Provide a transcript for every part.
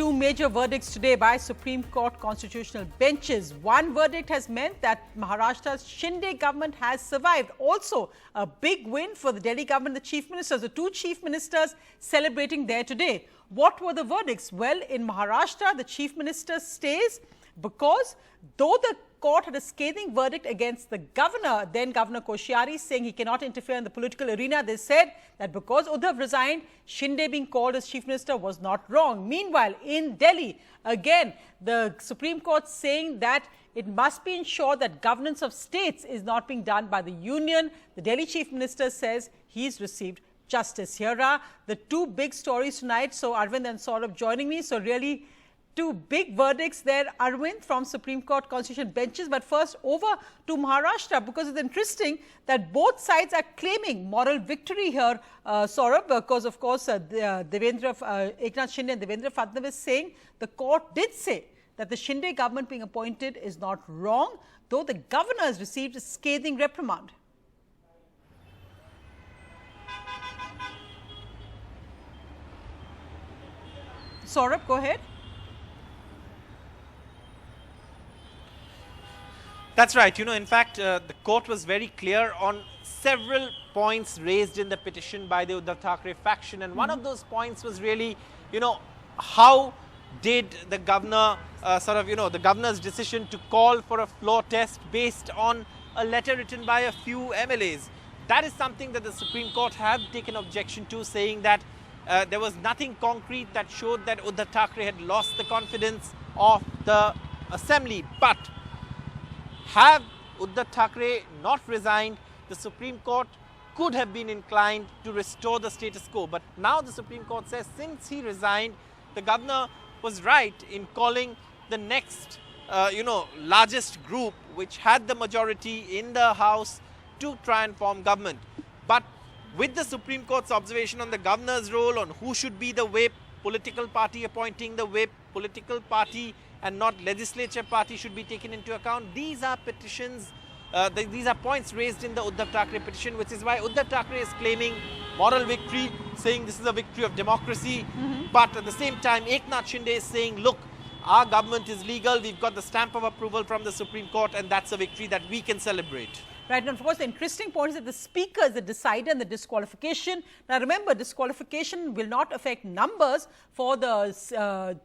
Two major verdicts today by Supreme Court constitutional benches. One verdict has meant that Maharashtra's Shinde government has survived. Also, a big win for the Delhi government, the chief ministers, the two chief ministers celebrating there today. What were the verdicts? Well, in Maharashtra, the chief minister stays because though the court had a scathing verdict against the governor, then Governor Koshyari, saying he cannot interfere in the political arena, they said that because Uddhav resigned, Shinde being called as chief minister was not wrong. Meanwhile, in Delhi, again, the Supreme Court saying that it must be ensured that governance of states is not being done by the union. The Delhi chief minister says he's received justice. Here are the two big stories tonight. So Arvind and Saurabh joining me. So really, two big verdicts there, Arvind, from Supreme Court constitutional benches. But first, over to Maharashtra, because it's interesting that both sides are claiming moral victory here, Saurabh, because, of course, Eknath Shinde and Devendra Fadnavis saying the court did say that the Shinde government being appointed is not wrong, though the governor has received a scathing reprimand. Saurabh, go ahead. That's right. In fact, the court was very clear on several points raised in the petition by the Uddhav Thackeray faction. And one of those points was really, how did the governor the governor's decision to call for a floor test based on a letter written by a few MLAs. That is something that the Supreme Court have taken objection to, saying that there was nothing concrete that showed that Uddhav Thackeray had lost the confidence of the assembly. But have Uddhav Thackeray not resigned, the Supreme Court could have been inclined to restore the status quo. But now the Supreme Court says since he resigned, the governor was right in calling the next, largest group which had the majority in the House to try and form government. But with the Supreme Court's observation on the governor's role, on who should be the whip, political party appointing the whip, political party and not legislature party should be taken into account. These are petitions, these are points raised in the Uddhav Thackeray petition, which is why Uddhav Thackeray is claiming moral victory, saying this is a victory of democracy. But at the same time, Eknath Shinde is saying, look, our government is legal, we've got the stamp of approval from the Supreme Court, and that's a victory that we can celebrate. Right, and of course, the interesting point is that the speaker is the decider in the disqualification. Now, remember, disqualification will not affect numbers for the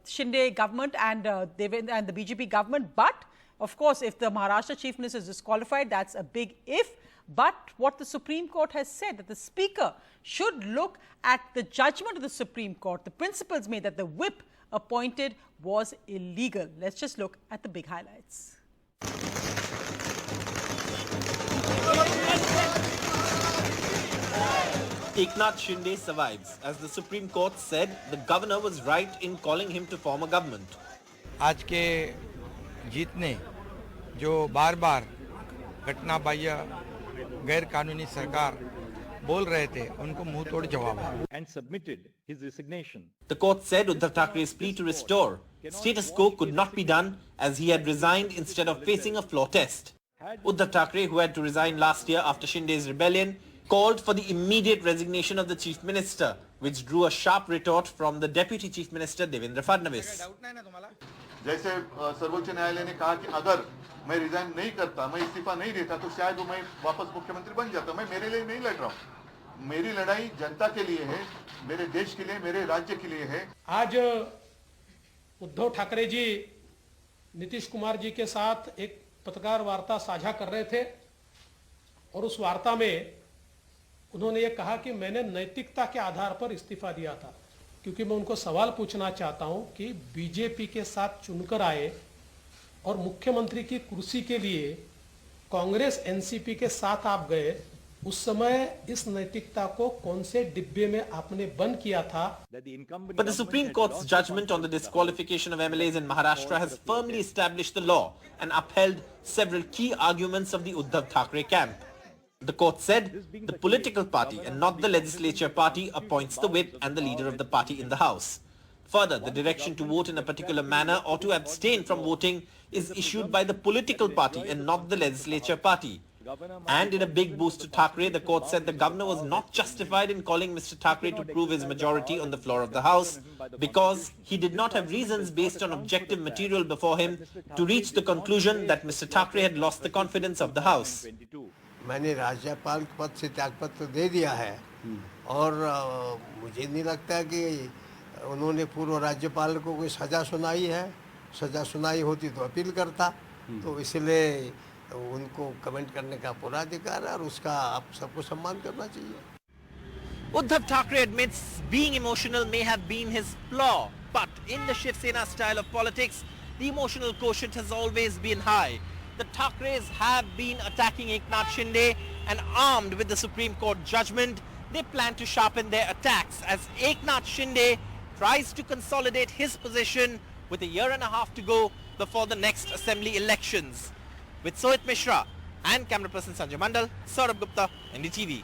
Shinde government and the BJP government. But, of course, if the Maharashtra chief minister is disqualified, that's a big if. But what the Supreme Court has said, that the speaker should look at the judgment of the Supreme Court. The principles made that the whip appointed was illegal. Let's just look at the big highlights. Eknath Shinde survives. As the Supreme Court said, the governor was right in calling him to form a government. आज के जीत ने जो बार-बार घटना बाह्य गैर कानूनी सरकार बोल रहे थे उनको मुंह तोड़ जवाब and submitted his resignation. The court said Uddhav Thackeray's plea to restore status quo could not be done as he had resigned instead of facing a floor test. Uddhav Thackeray, who had to resign last year after Shinde's rebellion, called for the immediate resignation of the chief minister, which drew a sharp retort from the deputy chief minister Devendra Fadnavis. जैसे सर्वोच्च न्यायालय ने कहा कि अगर मैं resign नहीं करता, मैं इस्तीफा नहीं देता, तो शायद मैं वापस मुख्यमंत्री बन जाता। मैं मेरे लिए नहीं लड़ रहा हूँ, मेरी लड़ाई जनता के लिए है, मेरे देश के लिए, मेरे राज्य के लिए है। आज उद्धव ठाकरे जी नीतीश कुमार जी के साथ एक पत्रकार वार्ता साझा कर रहे थे और उस वार्ता में उन्होंने ये कहा कि मैंने नैतिकता के आधार पर इस्तीफा दिया था, क्योंकि मैं उनको सवाल पूछना चाहता हूं कि बीजेपी के साथ चुनकर आए और मुख्यमंत्री की कुर्सी के लिए कांग्रेस एनसीपी के साथ आप गए, उस समय इस नैतिकता को कौन से डिब्बे में आपने बंद किया था? But the Supreme Court's judgment on the disqualification of MLAs in Maharashtra has firmly established the law and upheld several key arguments of the Uddhav Thackeray camp. The court said the political party and not the legislature party appoints the whip and the leader of the party in the House. Further, the direction to vote in a particular manner or to abstain from voting is issued by the political party and not the legislature party. And in a big boost to Thackeray, the court said the governor was not justified in calling Mr. Thackeray to prove his majority on the floor of the House because he did not have reasons based on objective material before him to reach the conclusion that Mr. Thackeray had lost the confidence of the House. मैंने राज्यपाल पद से त्यागपत्र दे दिया है और मुझे नहीं लगता कि उन्होंने पूर्व राज्यपाल को कोई सजा सुनाई है सजा सुनाई होती तो अपील करता तो इसलिए उनको कमेंट करने का पूरा अधिकार है और उसका आप सबको सम्मान करना चाहिए Uddhav Thackeray admits being emotional may have been his flaw, but in the Shiv Sena style of politics, the emotional quotient has always been high. The Thackerays have been attacking Eknath Shinde, and armed with the Supreme Court judgment, they plan to sharpen their attacks as Eknath Shinde tries to consolidate his position with a year and a half to go before the next assembly elections. With Sohit Mishra and camera person Sanjay Mandal, Saurabh Gupta, NDTV.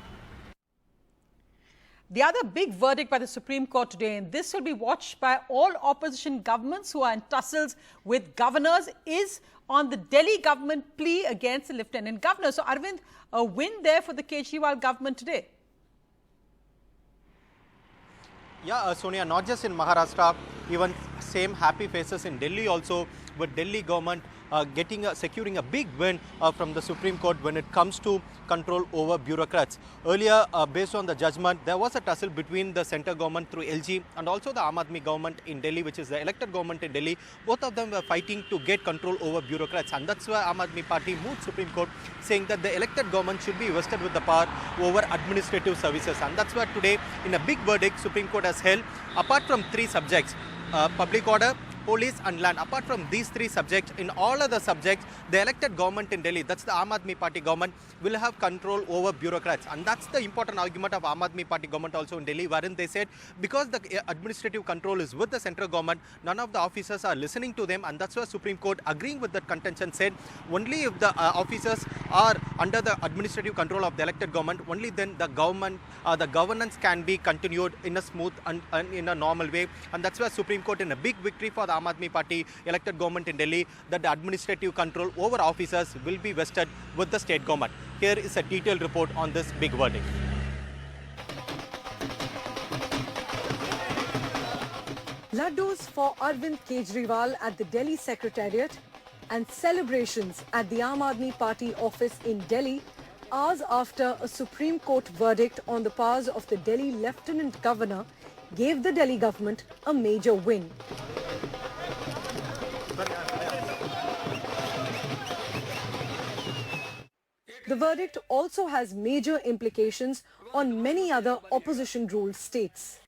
The other big verdict by the Supreme Court today, and this will be watched by all opposition governments who are in tussles with governors, is on the Delhi government plea against the Lieutenant Governor. So, Arvind, a win there for the Kejriwal government today. Yeah, Sonia, not just in Maharashtra, even same happy faces in Delhi also, with Delhi government securing a big win from the Supreme Court when it comes to control over bureaucrats. Earlier, based on the judgment, there was a tussle between the centre government through LG and also the Aam Aadmi government in Delhi, which is the elected government in Delhi. Both of them were fighting to get control over bureaucrats, and that's why Aam Aadmi Party moved Supreme Court, saying that the elected government should be vested with the power over administrative services. And that's why today, in a big verdict, Supreme Court has held, apart from three subjects, public order, police and land. Apart from these three subjects, in all other subjects, the elected government in Delhi, that's the Aam Aadmi Party government, will have control over bureaucrats. And that's the important argument of Aam Aadmi Party government also in Delhi, wherein they said because the administrative control is with the central government, none of the officers are listening to them, and that's why Supreme Court, agreeing with that contention, said only if the officers are under the administrative control of the elected government, only then the government, the governance can be continued in a smooth and in a normal way. And that's why Supreme Court, in a big victory for the Aam Aadmi Party elected government in Delhi, that the administrative control over officers will be vested with the state government. Here is a detailed report on this big verdict. Laddus for Arvind Kejriwal at the Delhi Secretariat and celebrations at the Aam Aadmi Party office in Delhi hours after a Supreme Court verdict on the powers of the Delhi Lieutenant Governor gave the Delhi government a major win. The verdict also has major implications on many other opposition-ruled states.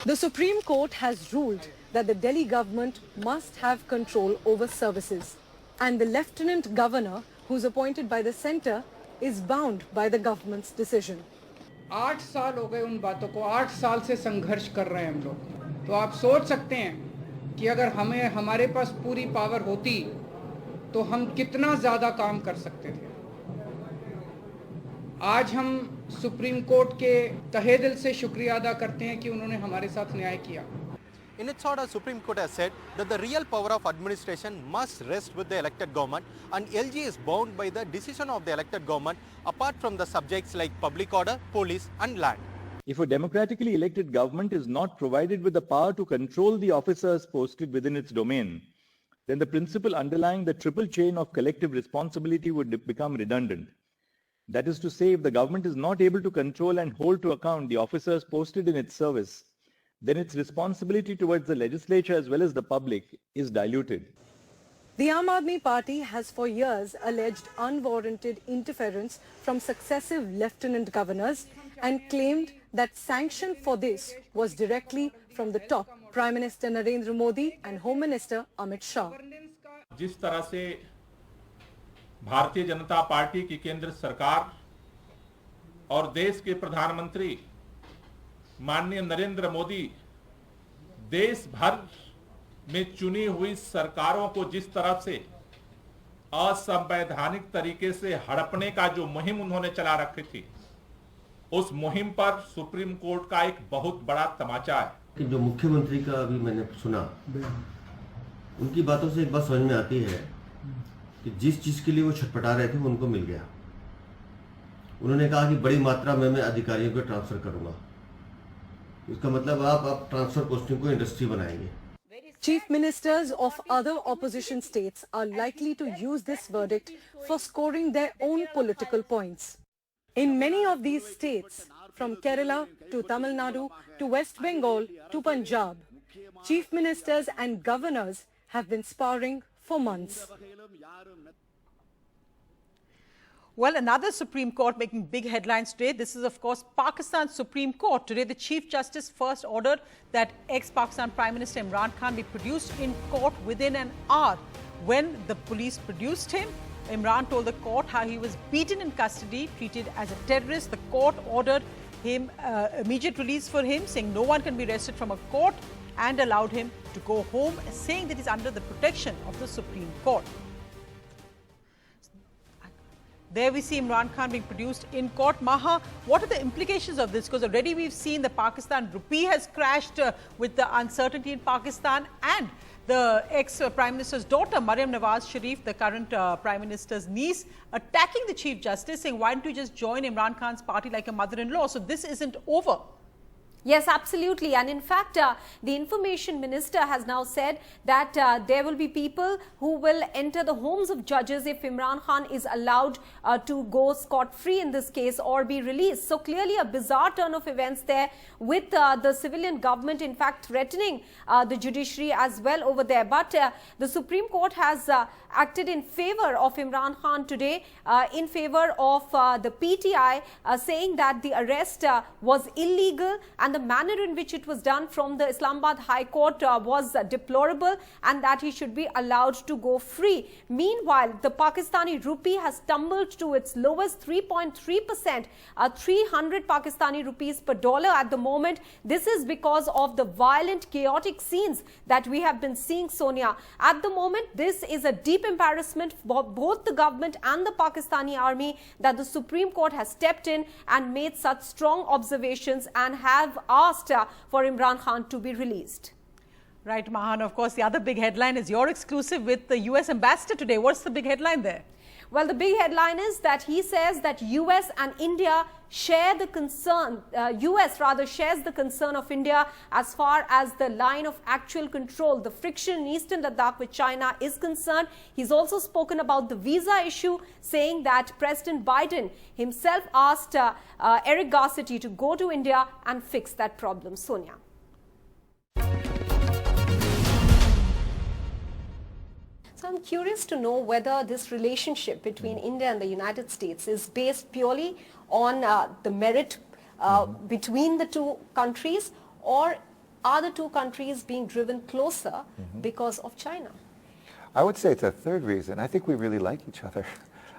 The Supreme Court has ruled that the Delhi government must have control over services, and the Lieutenant Governor, who's appointed by the centre, is bound by the government's decision. 8 साल हो गए उन बातों को, 8 साल से संघर्ष कर रहे हैं हम लोग। तो आप सोच सकते हैं कि अगर हमारे पास पूरी पावर होती तो हम कितना ज़्यादा काम कर सकते थे। आज हम सुप्रीम कोर्ट के तहे दिल से शुक्रिया अदा करते हैं कि उन्होंने हमारे साथ न्याय किया। In its order, Supreme Court has said that the real power of administration must rest with the elected government, and LG is bound by the decision of the elected government apart from the subjects like public order, police and land. If a democratically elected government is not provided with the power to control the officers posted within its domain, then the principle underlying the triple chain of collective responsibility would become redundant. That is to say, if the government is not able to control and hold to account the officers posted in its service, then its responsibility towards the legislature as well as the public is diluted. The Aam Aadmi Party has for years alleged unwarranted interference from successive lieutenant governors and claimed that sanction for this was directly from the top, Prime Minister Narendra Modi and Home Minister Amit Shah. जिस तरह से Bharatiya Janata party की केंद्र सरकार और देश के प्रधानमंत्री माननीय नरेंद्र मोदी देश भर में चुनी हुई सरकारों को जिस तरह से असंवैधानिक तरीके से हड़पने का जो मुहिम उन्होंने चला रखी थी, उस मुहिम पर सुप्रीम कोर्ट का एक बहुत बड़ा तमाचा है। जो मुख्यमंत्री का अभी मैंने सुना, उनकी बातों से एक बात समझ में आती है कि जिस चीज के लिए वो छटपटा रहे थे वो उनको मिल गया। उन्होंने कहा कि बड़ी मात्रा में मैं अधिकारियों को ट्रांसफर करूंगा। इसका मतलब आप ट्रांसफर पोस्टिंग को इंडस्ट्री बनाएंगे। Chief ministers of other opposition states are likely to use this verdict for scoring their own political points. In many of these states, from Kerala to Tamil Nadu to West Bengal to Punjab, chief ministers and governors have been sparring for months. Well, another Supreme Court making big headlines today. This is, of course, Pakistan's Supreme Court. Today, the Chief Justice first ordered that ex-Pakistan Prime Minister Imran Khan be produced in court within an hour. When the police produced him, Imran told the court how he was beaten in custody, treated as a terrorist. The court ordered him immediate release for him, saying no one can be arrested from a court, and allowed him to go home, saying that he's under the protection of the Supreme Court. There we see Imran Khan being produced in court. Maha, what are the implications of this? Because already we've seen the Pakistan rupee has crashed with the uncertainty in Pakistan, and the ex-Prime Minister's daughter, Maryam Nawaz Sharif, the current Prime Minister's niece, attacking the Chief Justice, saying, why don't you just join Imran Khan's party like a mother-in-law? So this isn't over. Yes, absolutely. And in fact, the Information Minister has now said that there will be people who will enter the homes of judges if Imran Khan is allowed to go scot-free in this case or be released. So clearly a bizarre turn of events there, with the civilian government in fact threatening the judiciary as well over there. But the Supreme Court has acted in favor of Imran Khan today, in favor of the PTI, saying that the arrest was illegal, and the manner in which it was done from the Islamabad High Court was deplorable, and that he should be allowed to go free. Meanwhile, the Pakistani rupee has tumbled to its lowest 3.3%, 300 Pakistani rupees per dollar at the moment. This is because of the violent, chaotic scenes that we have been seeing, Sonia. At the moment, this is a deep embarrassment for both the government and the Pakistani army that the Supreme Court has stepped in and made such strong observations and have asked for Imran Khan to be released. Right, Mahan. Of course, the other big headline is your exclusive with the US ambassador today. What's the big headline there? Well, the big headline is that he says that US and India share the concern, US rather shares the concern of India as far as the line of actual control, the friction in Eastern Ladakh with China is concerned. He's also spoken about the visa issue, saying that President Biden himself asked Eric Garcetti to go to India and fix that problem. Sonia. So I'm curious to know whether this relationship between India and the United States is based purely on the merit between the two countries, or are the two countries being driven closer because of China? I would say it's a third reason. I think we really like each other.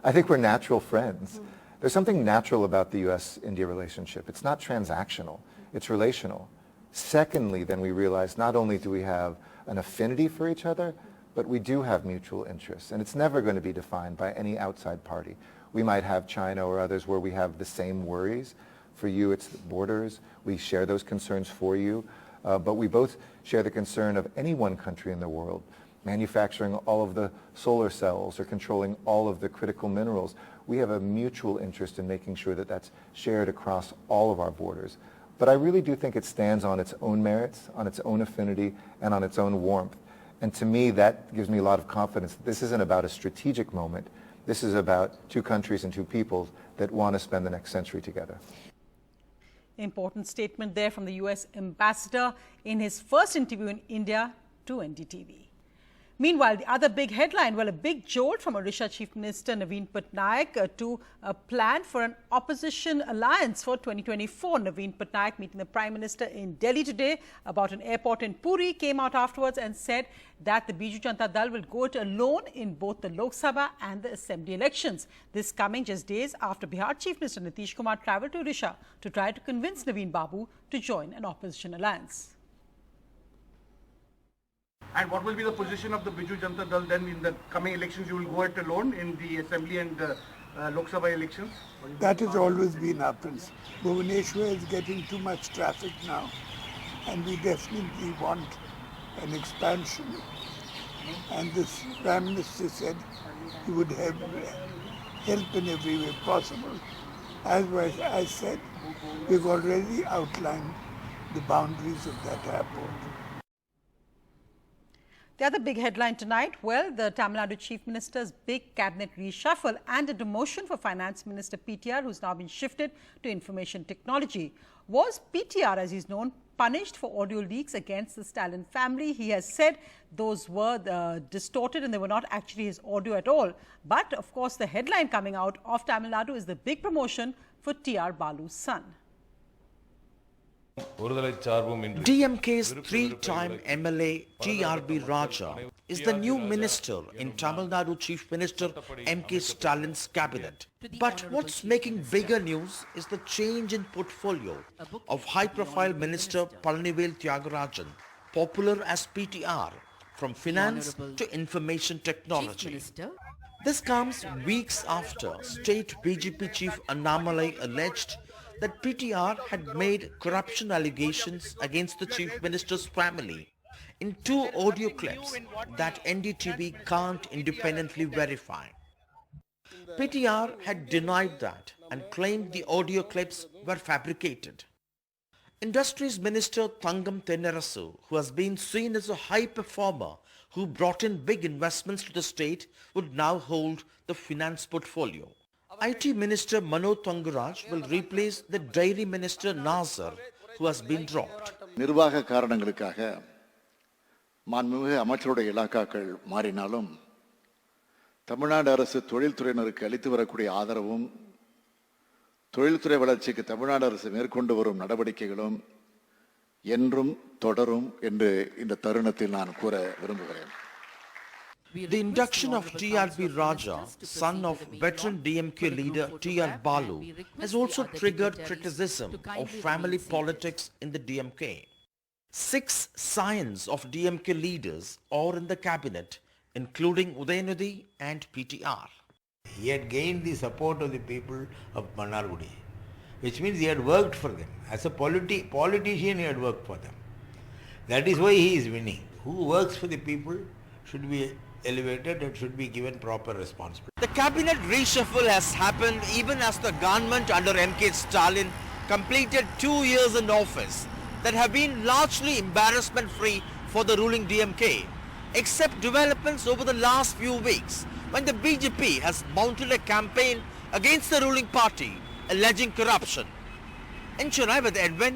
I think we're natural friends. There's something natural about the U.S.-India relationship. It's not transactional. It's relational. Secondly, then we realize not only do we have an affinity for each other, but we do have mutual interests, and it's never going to be defined by any outside party. We might have China or others where we have the same worries. For you, it's the borders. We share those concerns for you, but we both share the concern of any one country in the world manufacturing all of the solar cells or controlling all of the critical minerals. We have a mutual interest in making sure that that's shared across all of our borders. But I really do think it stands on its own merits, on its own affinity, and on its own warmth. And to me, that gives me a lot of confidence. This isn't about a strategic moment. This is about two countries and two peoples that want to spend the next century together. Important statement there from the US ambassador in his first interview in India to NDTV. Meanwhile, the other big headline, well, a big jolt from Odisha Chief Minister Naveen Patnaik to a plan for an opposition alliance for 2024. Naveen Patnaik meeting the Prime Minister in Delhi today about an airport in Puri, came out afterwards and said that the Biju Janata Dal will go it alone in both the Lok Sabha and the Assembly elections. This coming just days after Bihar Chief Minister Nitish Kumar travelled to Odisha to try to convince Naveen Babu to join an opposition alliance. And what will be the position of the Biju Janata Dal then in the coming elections? You will go it alone in the Assembly and Lok Sabha elections? That has always been our principle. Bhubaneswar is getting too much traffic now, and we definitely want an expansion. And this Prime Minister said he would help in every way possible As I said, we've already outlined the boundaries of that airport. The other big headline tonight, well, the Tamil Nadu Chief Minister's big cabinet reshuffle and a demotion for Finance Minister PTR, who's now been shifted to information technology. Was PTR, as he's known, punished for audio leaks against the Stalin family? He has said those were distorted and they were not actually his audio at all. But, of course, the headline coming out of Tamil Nadu is the big promotion for T.R. Balu's son. DMK's three-time MLA TRB Raja is the new minister in Tamil Nadu Chief Minister M.K. Stalin's cabinet. But what's making bigger news is the change in portfolio of high-profile Minister Palanivel Thiagarajan, popular as PTR, from finance to information technology. This comes weeks after State BJP Chief Annamalai alleged that PTR had made corruption allegations against the Chief Minister's family in 2 audio clips that NDTV can't independently verify. PTR had denied that and claimed the audio clips were fabricated. Industries Minister Thangam Tennarasu, who has been seen as a high performer who brought in big investments to the state, would now hold the finance portfolio. IT Minister Mano Thangaraj will replace the Dairy Minister Nazar, who has been dropped. நிர்வாக காரணங்களுக்காக மாண்புமிகு அமைச்சருடைய இலாக்காக்கள் மாறினாலும் தமிழ்நாடு அரசு தொழில்துறையினருக்கு அளித்து வரக்கூடிய ஆதரவும் தொழில்துறை வளர்ச்சிக்கு தமிழ்நாடு அரசு மேற்கொண்டு வரும் நடவடிக்கைகளும் என்றும் தொடரும் என்று இந்த தருணத்தில் நான் கூற விரும்புகிறேன். The induction of TRB Raja, son of veteran DMK leader TR Balu, has also triggered criticism of family politics in the DMK. 6 scions of DMK leaders are in the cabinet, including Udayanidhi and PTR. He had gained the support of the people of Mannargudi, which means he had worked for them. As a politician, he had worked for them. That is why he is winning. Who works for the people should be elevated and should be given proper responsibility. The cabinet reshuffle has happened even as the government under M.K. Stalin completed 2 years in office that have been largely embarrassment-free for the ruling DMK, except developments over the last few weeks when the BJP has mounted a campaign against the ruling party alleging corruption. In Chennai with Edwin,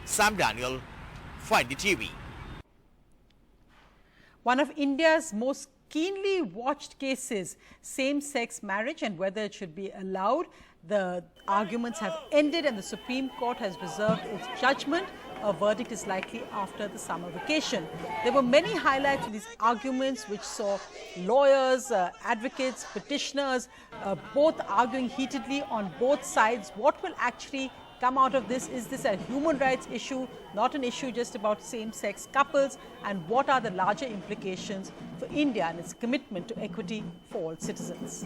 Sam Daniel, 5DTV. One of India's most keenly watched cases, same-sex marriage and whether it should be allowed. The arguments have ended and the Supreme Court has reserved its judgment. A verdict is likely after the summer vacation. There were many highlights in these arguments which saw lawyers, advocates, petitioners, both arguing heatedly on both sides. What will actually come out of this? Is this a human rights issue, not an issue just about same-sex couples? And what are the larger implications for India and its commitment to equity for all citizens?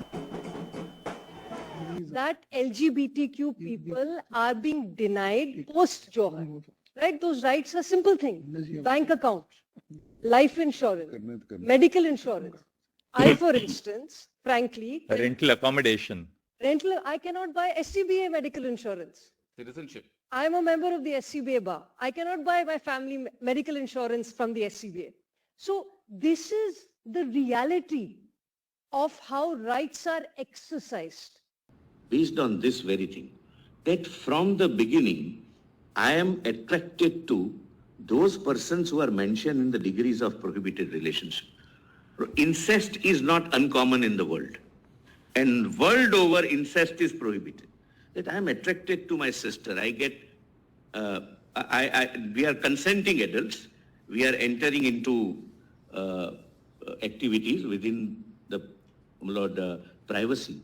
That LGBTQ people are being denied post-Johar. Right? Those rights are simple things. Bank account, life insurance, medical insurance. I, for instance, frankly... Rental accommodation. I cannot buy SCBA medical insurance. Citizenship. I am a member of the SCBA bar. I cannot buy my family medical insurance from the SCBA. So this is the reality of how rights are exercised. Based on this very thing, that from the beginning, I am attracted to those persons who are mentioned in the degrees of prohibited relationship. Incest is not uncommon in the world. And world over, incest is prohibited. That I am attracted to my sister. I get, we are consenting adults. We are entering into activities within the privacy.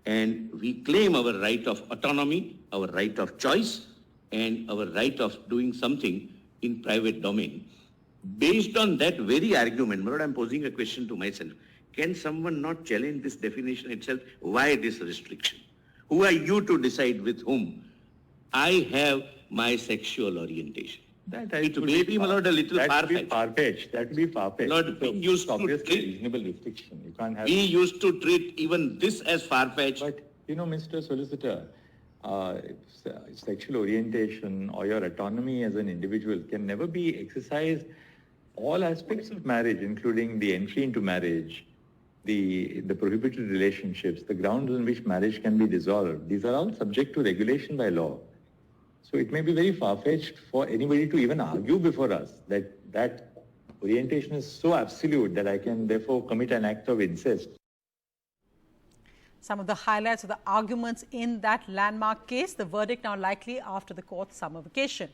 And we claim our right of autonomy, our right of choice, and our right of doing something in private domain. Based on that very argument, Lord, I'm posing a question to myself. Can someone not challenge this definition itself? Why this restriction? Who are you to decide with whom? I have my sexual orientation. It may be, my Lord, a little far-fetched. That would be far-fetched. Lord, we used to treat reasonable restriction. You can't have. We used to treat even this as far-fetched. But, you know, Mr. Solicitor, sexual orientation or your autonomy as an individual can never be exercised. All aspects of marriage, including the entry into marriage, the prohibited relationships, the grounds on which marriage can be dissolved, these are all subject to regulation by law. So it may be very far-fetched for anybody to even argue before us that that orientation is so absolute that I can therefore commit an act of incest. Some of the highlights of the arguments in that landmark case, the verdict now likely after the court's summer vacation.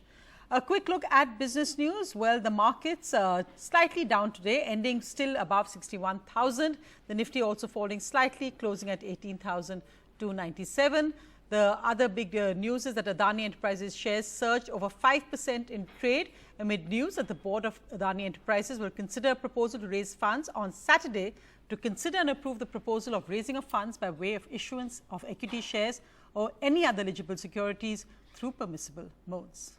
A quick look at business news. Well, the markets are slightly down today, ending still above 61,000. The Nifty also falling slightly, closing at 18,297. The other big news is that Adani Enterprises shares surged over 5% in trade amid news that the board of Adani Enterprises will consider a proposal to raise funds on Saturday to consider and approve the proposal of raising of funds by way of issuance of equity shares or any other eligible securities through permissible modes.